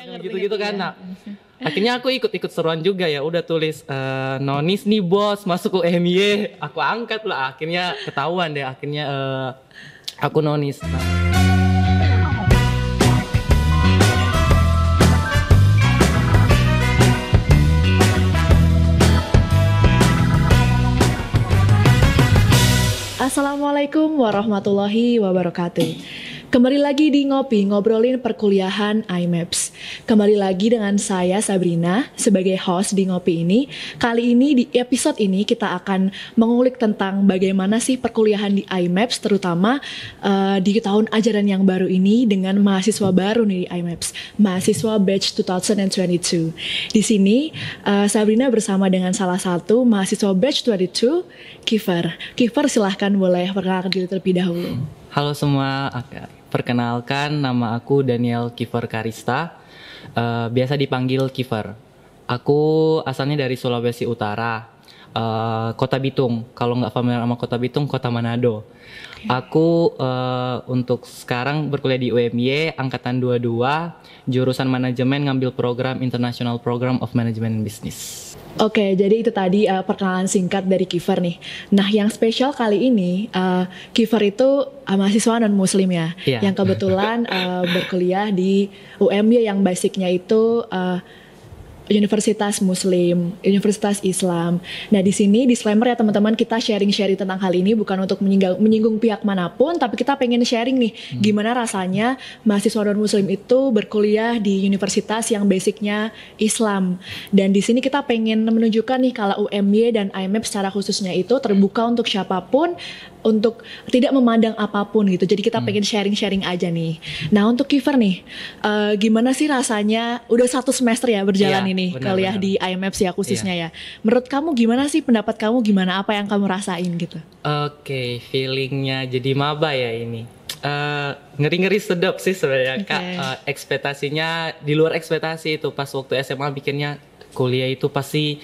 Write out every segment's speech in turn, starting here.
gitu-gitu kan. Nah, akhirnya aku ikut seruan juga ya. Udah tulis nonis nih bos masuk UMY. Aku angkat lah. Akhirnya ketahuan deh. Akhirnya aku nonis. Nah. Assalamualaikum warahmatullahi wabarakatuh. Kembali lagi di Ngopi, ngobrolin perkuliahan IMAPS. Kembali lagi dengan saya Sabrina sebagai host di Ngopi ini. Kali ini di episode ini kita akan mengulik tentang bagaimana sih perkuliahan di IMAPS, terutama di tahun ajaran yang baru ini dengan mahasiswa baru nih di IMAPS, mahasiswa batch 2022. Di sini Sabrina bersama dengan salah satu mahasiswa batch 22, Kifar. Kifar, silahkan boleh perkenalkan diri terlebih dahulu. Halo semua, perkenalkan nama aku Daniel Kifar Karista, biasa dipanggil Kifar. Aku asalnya dari Sulawesi Utara, Kota Bitung. Kalau nggak familiar sama Kota Bitung, Kota Manado. Aku untuk sekarang berkuliah di UMY Angkatan 22, jurusan manajemen, ngambil program International Program of Management and Business. Oke, jadi itu tadi perkenalan singkat dari Kifar nih. Nah, yang spesial kali ini, Kifar itu mahasiswa non-muslim ya, yang kebetulan berkuliah di UMY yang basicnya itu Universitas Muslim, Universitas Islam. Nah, di sini disclaimer ya teman-teman, kita sharing-sharing tentang hal ini bukan untuk menyinggung pihak manapun, tapi kita pengen sharing nih gimana rasanya mahasiswa non-muslim itu berkuliah di universitas yang basicnya Islam. Dan di sini kita pengen menunjukkan nih kalau UMY dan IMAPS secara khususnya itu terbuka untuk siapapun, untuk tidak memandang apapun gitu. Jadi kita pengen sharing-sharing aja nih. Nah, untuk Kifar nih, gimana sih rasanya udah 1 semester ya berjalan ini kuliah di IMAPS ya khususnya ya. Menurut kamu gimana sih, pendapat kamu gimana, apa yang kamu rasain gitu? Oke, feelingnya jadi maba ya ini. Ngeri-ngeri sedap sih sebenarnya Kak. Ekspektasinya di luar ekspektasi itu pas waktu SMA bikinnya kuliah itu pasti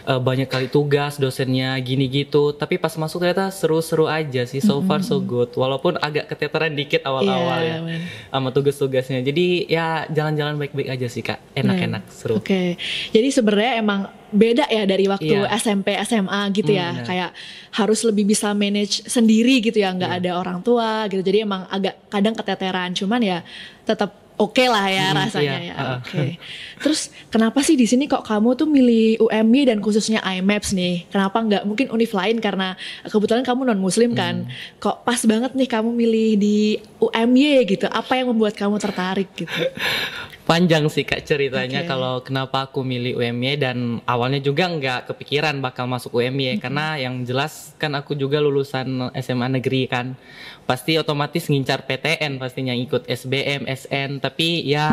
banyak kali tugas, dosennya gini gitu. Tapi pas masuk ternyata seru-seru aja sih, so far so good. Walaupun agak keteteran dikit awal-awal ya sama tugas-tugasnya. Jadi ya jalan-jalan baik-baik aja sih Kak, enak-enak, seru. Oke. Jadi sebenarnya emang beda ya dari waktu SMP, SMA gitu ya. Kayak harus lebih bisa manage sendiri gitu ya, nggak ada orang tua gitu. Jadi emang agak kadang keteteran, cuman ya tetap oke lah ya rasanya ya. Oke. Terus kenapa sih di sini kok kamu tuh milih UMY dan khususnya IMAPS nih? Kenapa nggak mungkin univ lain, karena kebetulan kamu non muslim kan? Kok pas banget nih kamu milih di UMY gitu? Apa yang membuat kamu tertarik gitu? Panjang sih Kak ceritanya kalau kenapa aku milih UMY, dan awalnya juga nggak kepikiran bakal masuk UMY karena yang jelas kan aku juga lulusan SMA negeri kan, pasti otomatis ngincar PTN, pastinya ikut SBM, SN, tapi ya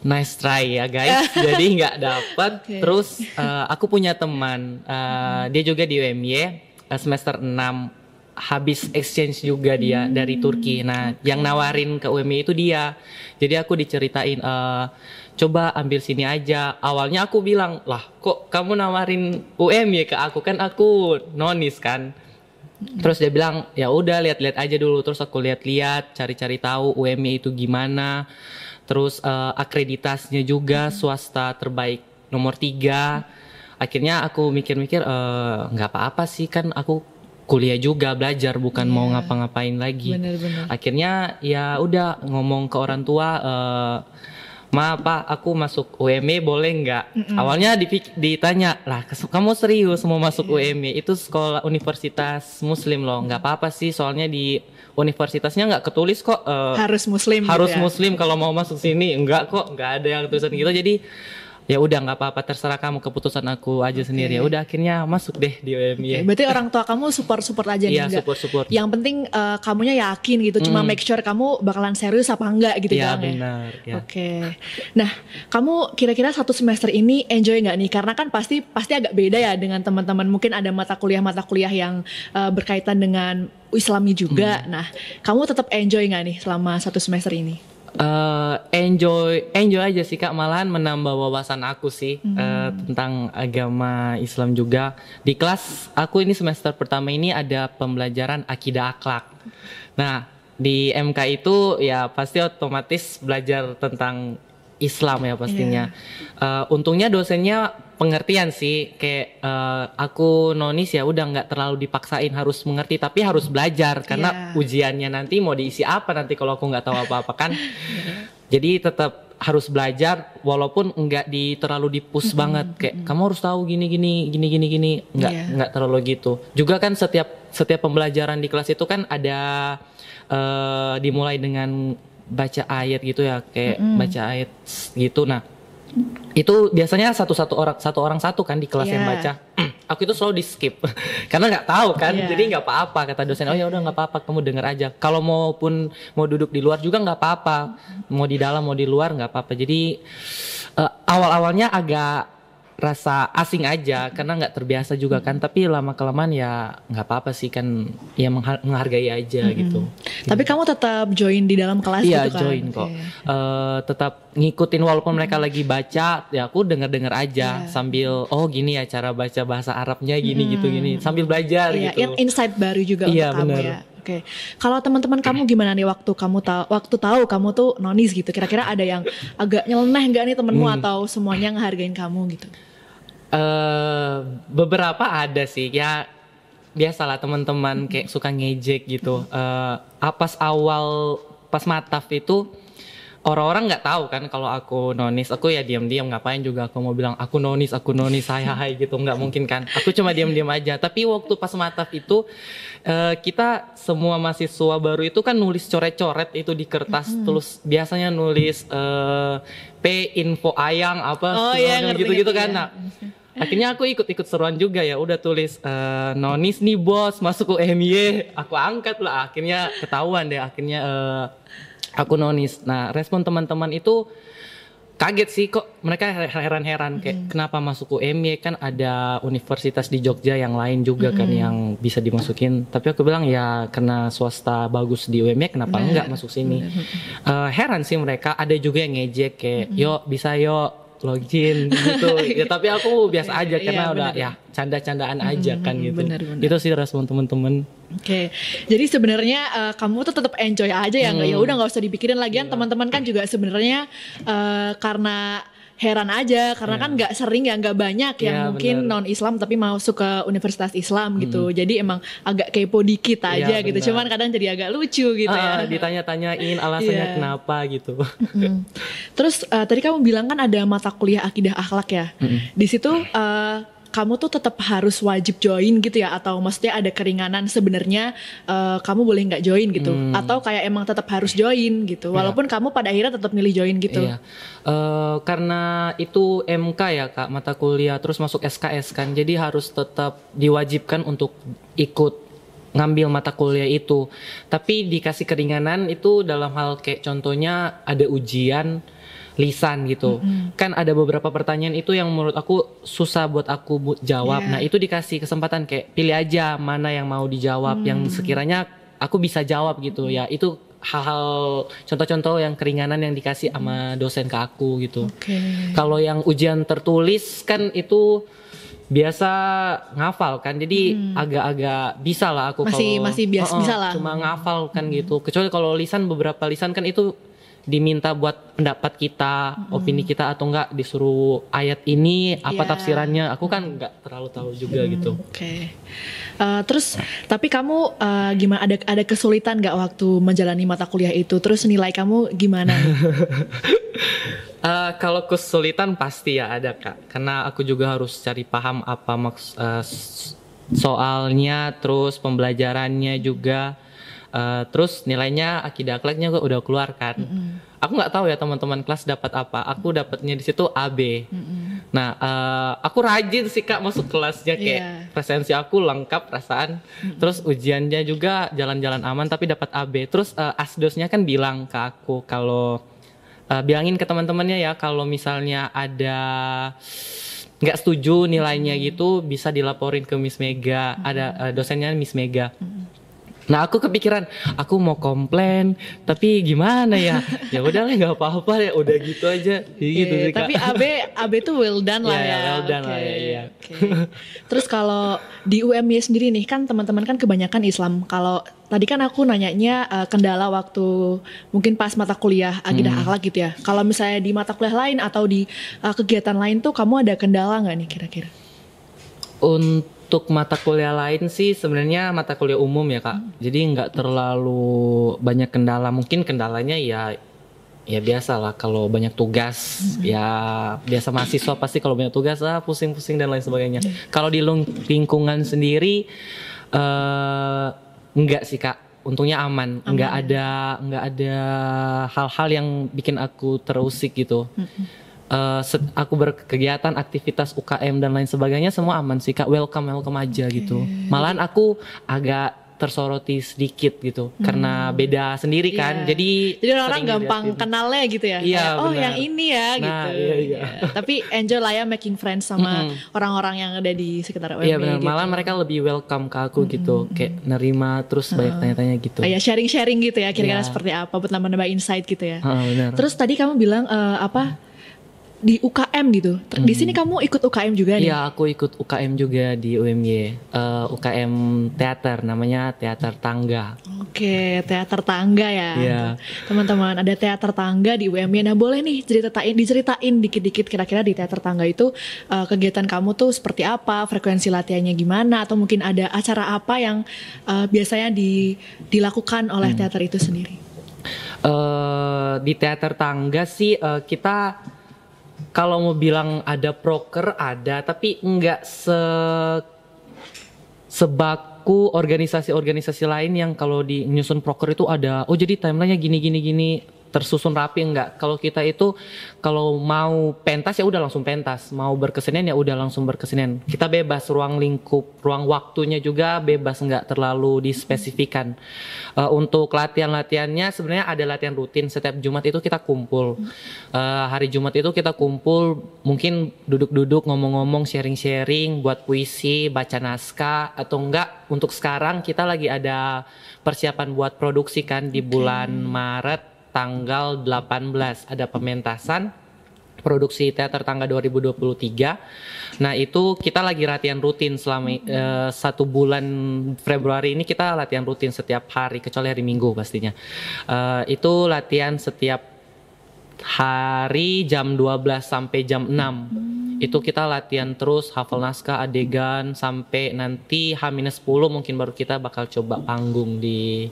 nice try ya guys, jadi nggak dapet. Terus aku punya teman, dia juga di UMY semester 6, habis exchange juga dia dari Turki. Nah, yang nawarin ke UMY itu dia. Jadi aku diceritain, coba ambil sini aja. Awalnya aku bilang, lah kok kamu nawarin UMY ke aku, kan aku nonis kan. Terus dia bilang, ya udah lihat-lihat aja dulu. Terus aku lihat-lihat, cari-cari tahu UMY itu gimana. Terus akreditasnya juga swasta terbaik nomor 3. Akhirnya aku mikir-mikir, nggak apa-apa sih, kan aku kuliah juga, belajar, bukan mau ngapa-ngapain lagi. Bener-bener. Akhirnya ya udah ngomong ke orang tua, Ma, Pak, aku masuk UMY boleh nggak? Awalnya ditanya, lah kamu serius mau masuk UMY? Itu sekolah universitas muslim loh. Nggak apa-apa sih, soalnya di universitasnya nggak ketulis kok harus muslim harus gitu ya? muslim kalau mau masuk sini. Enggak kok, nggak ada yang tulisan gitu. Jadi ya udah nggak apa-apa, terserah kamu, keputusan aku aja sendiri. Ya udah akhirnya masuk deh di UMY. Berarti orang tua kamu support aja nih? Iya, support. Yang penting kamunya yakin gitu, cuma make sure kamu bakalan serius apa enggak gitu kan? Iya benar. Ya. Oke. Nah, kamu kira-kira 1 semester ini enjoy nggak nih? Karena kan pasti agak beda ya dengan teman-teman. Mungkin ada mata kuliah yang berkaitan dengan Islami juga. Nah, kamu tetap enjoy nggak nih selama 1 semester ini? Enjoy aja sih Kak, malahan menambah wawasan aku sih tentang agama Islam juga. Di kelas aku ini semester pertama ini ada pembelajaran akidah akhlak. Nah, di MK itu ya pasti otomatis belajar tentang Islam ya pastinya. Untungnya dosennya pengertian sih, kayak aku nonis ya udah nggak terlalu dipaksain harus mengerti, tapi harus belajar karena ujiannya nanti mau diisi apa nanti kalau aku nggak tahu apa-apa kan. Jadi tetap harus belajar walaupun nggak terlalu dipus banget kayak kamu harus tahu gini nggak terlalu gitu. Juga kan setiap pembelajaran di kelas itu kan ada dimulai dengan baca ayat gitu ya, kayak baca ayat gitu. Nah itu biasanya satu orang kan di kelas yang baca. Aku itu selalu di skip karena nggak tahu kan, jadi nggak apa-apa kata dosen. Oh ya udah nggak apa-apa, kamu denger aja. Kalau mau duduk di luar juga nggak apa-apa, mau di dalam mau di luar nggak apa-apa. Jadi awal-awalnya agak rasa asing aja karena nggak terbiasa juga kan, tapi lama kelamaan ya nggak apa-apa sih kan, ya menghargai aja gitu. Tapi kamu tetap join di dalam kelas gitu kan? Iya join kok. Tetap ngikutin walaupun mereka lagi baca, ya aku denger aja sambil gini ya cara baca bahasa Arabnya gini gitu sambil belajar gitu. Insight baru juga untuk kamu ya. Oke. Kalau teman-teman kamu gimana nih waktu tahu kamu tuh nonis gitu? Kira-kira ada yang agak nyeleneh nggak nih temenmu atau semuanya ngehargain kamu gitu? Beberapa ada sih ya, biasalah teman-teman kayak suka ngejek gitu. Pas mataf itu orang-orang nggak tahu kan kalau aku nonis. Aku ya diam-diam, ngapain juga aku mau bilang aku nonis hai gitu, nggak mungkin kan. Aku cuma diam-diam aja. Tapi waktu pas mataf itu kita semua mahasiswa baru itu kan nulis coret-coret itu di kertas, terus biasanya nulis P info ayang apa gitu-gitu kan. Nah, akhirnya aku ikut seruan juga ya, udah tulis nonis nih bos masuk UMY, aku angkat lah. Akhirnya ketahuan deh, aku nonis. Nah respon teman-teman itu kaget sih, kok mereka heran-heran kayak kenapa masuk UMY, kan ada universitas di Jogja yang lain juga kan yang bisa dimasukin. Tapi aku bilang ya karena swasta bagus di UMY kenapa enggak masuk sini. Heran sih mereka, ada juga yang ngejek kayak yuk bisa yuk login gitu. Ya tapi aku biasa aja karena udah ya canda-candaan aja kan gitu. Bener. Itu sih respon temen-temen. Oke. Jadi sebenarnya kamu tuh tetap enjoy aja ya, ya udah nggak usah dipikirin lagian. Teman-teman kan juga sebenarnya karena heran aja karena kan nggak sering ya, nggak banyak yang mungkin non Islam tapi masuk ke universitas Islam gitu. Jadi emang agak kepo dikit aja gitu. Cuman kadang jadi agak lucu gitu ya. Ditanya-tanyain alasannya kenapa gitu. Terus tadi kamu bilang kan ada mata kuliah akidah akhlak ya. Di situ kamu tuh tetap harus wajib join gitu ya, atau maksudnya ada keringanan sebenarnya kamu boleh nggak join gitu, atau kayak emang tetap harus join gitu walaupun kamu pada akhirnya tetap milih join gitu? Karena itu MK ya Kak, mata kuliah terus masuk SKS kan, jadi harus tetap diwajibkan untuk ikut ngambil mata kuliah itu. Tapi dikasih keringanan itu dalam hal kayak contohnya ada ujian lisan gitu. Kan ada beberapa pertanyaan itu yang menurut aku susah buat aku jawab. Nah itu dikasih kesempatan kayak pilih aja mana yang mau dijawab, yang sekiranya aku bisa jawab gitu ya. Itu hal-hal contoh-contoh yang keringanan yang dikasih sama dosen ke aku gitu. Kalau yang ujian tertulis kan itu biasa ngafal kan, jadi agak-agak bisa lah aku masih bisa lah. Cuma ngafal kan gitu. Kecuali kalau lisan, beberapa lisan kan itu diminta buat pendapat kita, opini kita, atau enggak disuruh ayat ini apa tafsirannya. Aku kan enggak terlalu tahu juga gitu. Terus tapi kamu gimana, ada kesulitan enggak waktu menjalani mata kuliah itu? Terus nilai kamu gimana? Kalau kesulitan pasti ya ada Kak, karena aku juga harus cari paham apa soalnya, terus pembelajarannya juga. Terus nilainya akidah akhlaknya gue udah keluar kan. Aku nggak tahu ya teman-teman kelas dapat apa. Aku dapatnya di situ AB. Nah, aku rajin sih Kak masuk kelasnya, kayak presensi aku lengkap perasaan. Terus ujiannya juga jalan-jalan aman tapi dapat AB. Terus asdosnya kan bilang ke aku kalau bilangin ke teman-temannya ya kalau misalnya ada nggak setuju nilainya gitu bisa dilaporin ke Miss Mega. Ada dosennya Miss Mega. Nah aku kepikiran, aku mau komplain, tapi gimana ya? Ya udahlah nggak apa-apa ya, udah gitu aja. Gitu sih, Kak. Tapi AB tuh well done lah ya. Well done lah ya. Terus kalau di UMY sendiri nih kan teman-teman kan kebanyakan Islam. Kalau tadi kan aku nanyanya kendala waktu mungkin pas mata kuliah akidah akhlak gitu ya. Kalau misalnya di mata kuliah lain atau di kegiatan lain tuh kamu ada kendala nggak nih kira-kira? Untuk mata kuliah lain sih sebenarnya mata kuliah umum ya Kak. Jadi nggak terlalu banyak kendala. Mungkin kendalanya ya biasa lah kalau banyak tugas. Ya biasa mahasiswa pasti kalau banyak tugas pusing-pusing dan lain sebagainya. Kalau di lingkungan sendiri enggak sih Kak. Untungnya aman. Nggak ada hal-hal yang bikin aku terusik gitu. Aku berkegiatan, aktivitas UKM dan lain sebagainya semua aman sih Kak, welcome aja gitu. Malahan aku agak tersoroti sedikit gitu karena beda sendiri kan. Jadi orang gampang kenalnya gitu ya. Iya, oh benar. Yang ini ya gitu. Iya. Tapi enjoy lah ya making friends sama orang-orang yang ada di sekitar UMY. Iya benar, gitu. malah mereka lebih welcome ke aku gitu, kayak nerima terus banyak tanya-tanya gitu. Ya sharing-sharing gitu ya, kira-kira seperti apa buat nambah-nambah insight gitu ya. Benar. Terus tadi kamu bilang di UKM gitu. Di sini kamu ikut UKM juga nih? Iya, aku ikut UKM juga di UMY. UKM teater, namanya Teater Tangga. Oke, Teater Tangga ya. Iya. Teman-teman, ada Teater Tangga di UMY. Nah, boleh nih diceritain dikit-dikit kira-kira di Teater Tangga itu kegiatan kamu tuh seperti apa, frekuensi latihannya gimana, atau mungkin ada acara apa yang biasanya dilakukan oleh teater itu sendiri? Di Teater Tangga sih kita kalau mau bilang ada proker ada, tapi enggak sebaku organisasi-organisasi lain yang kalau di nyusun proker itu ada, oh jadi timelinenya gini tersusun rapi. Enggak. Kalau kita itu kalau mau pentas ya udah langsung pentas, mau berkesenian ya udah langsung berkesenian. Kita bebas, ruang waktunya juga bebas, enggak terlalu dispesifikan. Untuk latihannya sebenarnya ada latihan rutin setiap Jumat itu kita kumpul. Hari Jumat itu kita kumpul, mungkin duduk-duduk ngomong-ngomong, sharing-sharing, buat puisi, baca naskah, atau enggak untuk sekarang kita lagi ada persiapan buat produksi kan di bulan Maret tanggal 18 ada pementasan produksi Teater Tangga 2023. Nah itu kita lagi latihan rutin selama 1 bulan Februari ini, kita latihan rutin setiap hari kecuali hari Minggu pastinya. Itu latihan setiap hari jam 12 sampai jam 6. Itu kita latihan terus, hafal naskah, adegan, sampai nanti H-10 mungkin baru kita bakal coba panggung di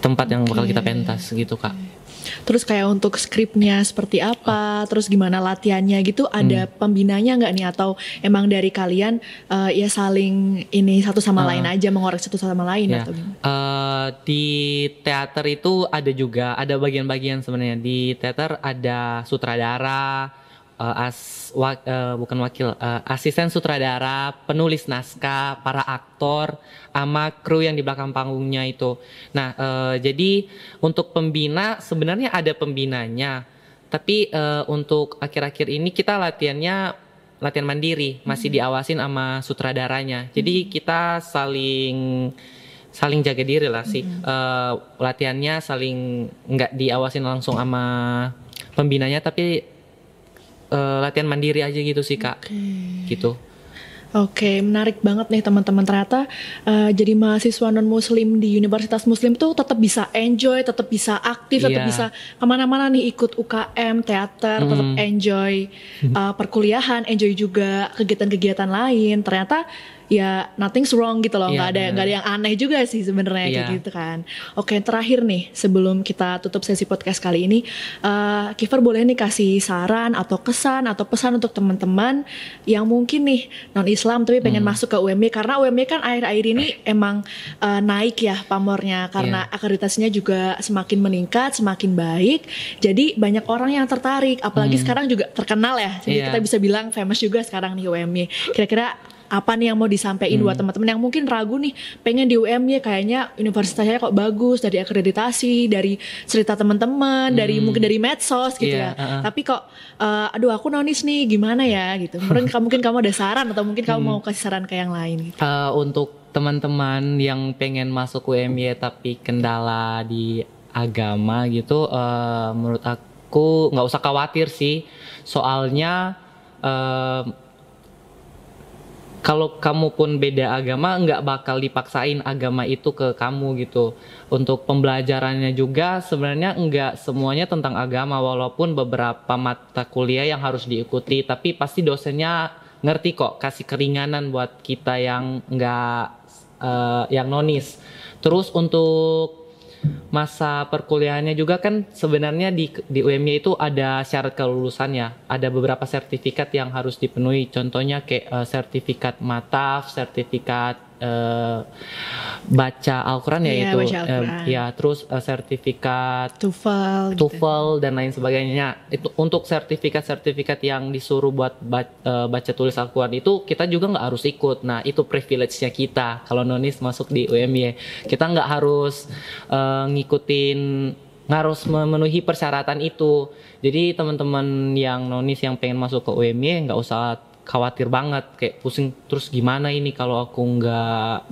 tempat yang bakal kita pentas gitu Kak. Terus kayak untuk skripnya seperti apa, terus gimana latihannya gitu, ada pembinanya nggak nih, atau emang dari kalian ya saling ini satu sama lain aja, mengoreksi satu sama lain atau gimana? Di teater itu ada bagian-bagian sebenarnya. Di teater ada sutradara, asisten sutradara, penulis naskah, para aktor, sama kru yang di belakang panggungnya itu. Nah, jadi untuk pembina sebenarnya ada pembinanya, tapi untuk akhir-akhir ini kita latihan mandiri, masih diawasin sama sutradaranya. Jadi kita saling jaga diri lah sih. Latihannya saling nggak diawasin langsung sama pembinanya, tapi latihan mandiri aja gitu sih Kak. Gitu. Oke, menarik banget nih teman-teman. Ternyata jadi mahasiswa non-muslim di Universitas Muslim tuh tetap bisa enjoy, tetap bisa aktif, tetap bisa kemana-mana nih, ikut UKM, teater, tetap enjoy perkuliahan, enjoy juga kegiatan-kegiatan lain. Ternyata ya nothing's wrong gitu loh, nggak ada yang aneh juga sih sebenarnya kayak gitu kan. Oke, terakhir nih sebelum kita tutup sesi podcast kali ini, Kiver boleh nih kasih saran atau kesan atau pesan untuk teman-teman yang mungkin nih non Islam tapi pengen masuk ke UMY, karena UMY kan akhir-akhir ini emang naik ya pamornya karena akreditasinya juga semakin meningkat, semakin baik. Jadi banyak orang yang tertarik, apalagi sekarang juga terkenal ya. Jadi kita bisa bilang famous juga sekarang nih UMY. Kira-kira apa nih yang mau disampaikan buat teman-teman yang mungkin ragu nih, pengen di UMY, kayaknya universitasnya kok bagus dari akreditasi, dari cerita teman-teman, dari mungkin dari medsos gitu ya. Tapi kok aduh aku nonis nih, gimana ya gitu. Mungkin kamu ada saran atau mungkin kamu mau kasih saran ke yang lain gitu. Untuk teman-teman yang pengen masuk UMY tapi kendala di agama gitu, menurut aku nggak usah khawatir sih, soalnya kalau kamu pun beda agama nggak bakal dipaksain agama itu ke kamu gitu. Untuk pembelajarannya juga sebenarnya nggak semuanya tentang agama, walaupun beberapa mata kuliah yang harus diikuti, tapi pasti dosennya ngerti kok, kasih keringanan buat kita yang nggak yang nonis. Terus untuk masa perkuliahannya juga kan sebenarnya di UMY itu ada syarat kelulusannya, ada beberapa sertifikat yang harus dipenuhi, contohnya kayak sertifikat mataf, sertifikat baca Al-Quran ya, itu ya, terus sertifikat TOEFL dan lain sebagainya. Itu untuk sertifikat yang disuruh buat baca tulis Al-Quran itu kita juga nggak harus ikut. Nah itu privilege-nya kita kalau nonis masuk di UMY, kita nggak harus harus memenuhi persyaratan itu. Jadi teman-teman yang nonis yang pengen masuk ke UMY nggak usah khawatir banget, kayak pusing terus gimana ini kalau aku nggak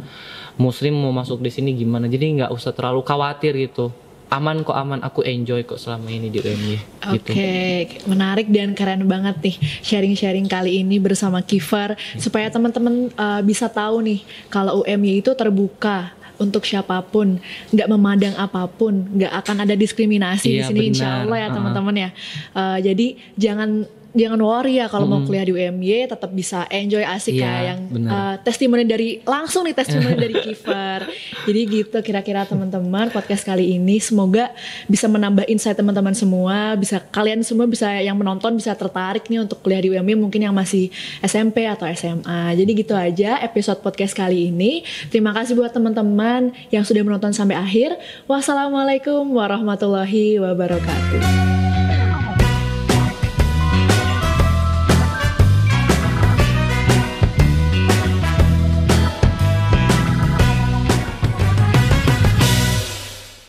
muslim mau masuk di sini gimana. Jadi nggak usah terlalu khawatir gitu. Aman, aku enjoy kok selama ini di UMY. Oke, menarik dan keren banget nih sharing-sharing kali ini bersama Kifar, supaya teman-teman bisa tahu nih kalau UMY itu terbuka untuk siapapun, nggak memandang apapun, nggak akan ada diskriminasi di sini, insya Allah ya teman-teman ya. Jadi jangan worry ya kalau mau kuliah di UMY, tetap bisa enjoy asik ya, yang testimoni langsung dari Kifar. Jadi gitu kira-kira teman-teman, podcast kali ini semoga bisa menambah insight teman-teman semua, kalian semua bisa yang menonton bisa tertarik nih untuk kuliah di UMY, mungkin yang masih SMP atau SMA. Jadi gitu aja episode podcast kali ini. Terima kasih buat teman-teman yang sudah menonton sampai akhir. Wassalamualaikum warahmatullahi wabarakatuh.